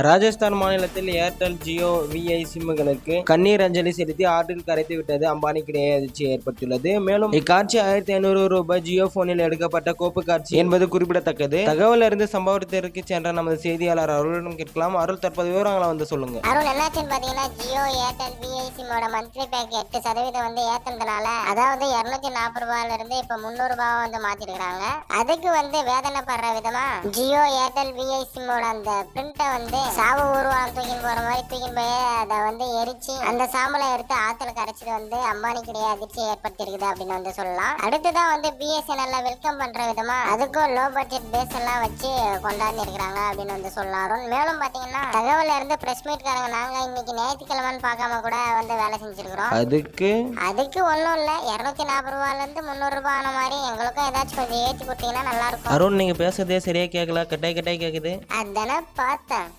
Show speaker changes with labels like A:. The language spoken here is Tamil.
A: ராஜஸ்தான் மாநிலத்தில் ஏர்டெல் ஜியோ விஐ சிம்களுக்கு கண்ணீர் அஞ்சலி செலுத்தி ஆற்றில் கரைத்து விட்டது அம்பானிக்கிடையே அதிர்ச்சி ஏற்பட்டுள்ளது. மேலும் இக்காட்சி 1500 ரூபாய் ஜியோ போனில் எடுக்கப்பட்ட கோப்பு காட்சி என்பது குறிப்பிடத்தக்கது. தகவல் அறிந்து சம்பவத்திற்கு சென்ற நமது செய்தியாளர் அருளிடம் கேட்கலாம். அருள், தற்போது விவரங்களை வந்து சொல்லுங்க.
B: அருள், என்னாச்சுன்னு பாத்தீங்கன்னா ஜியோ ஏர்டெல் விஐ சிம்மோட மந்த்லி பேக் 8% வந்து ஏத்துறதுனால, அதாவது 240 ரூபாயில இருந்து இப்ப 300 ரூபாய் வந்து மாத்திருக்காங்க. அதுக்கு வந்து வேதனைப்படுற விதமா ஜியோ ஏர்டெல் விஐ சிம்மோட அந்த பிரிண்ட்டை வந்து சாவு ஊர்வலம் தூக்கின்னு போற மாதிரி தூக்கின்னு போய் அதை வந்து எரிச்சு அந்த சாம்பலை எடுத்து ஆத்துல கரைச்சிட்டு வந்து அம்பானிக்கிடையே அதிர்ச்சியை ஏற்படுத்திருக்குது அப்படின்னு வந்து சொல்லலாம். அடுத்ததான் வந்து பிஎஸ்என்எல்ல வெல்கம் பண்ற விதமா அதுக்கும் லோ பட்ஜெட் பேஸ் எல்லாம் வச்சு கொண்டாடி இருக்கிறாங்க அப்படின்னு வந்து சொல்லலாம். மேலும் பாத்தீங்கன்னா தகவல்ல இருந்து பிரஸ் மீட் காரங்க நாங்க இன்னைக்கு ஞாயிற்றுக்கிழமைன்னு பார்க்காம கூட வந்து வேலை செஞ்சிருக்கிறோம். அதுக்கு ஒன்றும் இல்லை, 240 ரூபாயில இருந்து 300 ரூபாய் ஆன மாதிரி எங்களுக்கும் ஏதாச்சும் கொஞ்சம் ஏற்றி கொடுத்தீங்கன்னா நல்லா இருக்கும்.
A: அருண், நீங்க பேசுறதே சரியா கேட்கல, கட்டாய் கேக்குது.
B: அதானே பார்த்தேன்.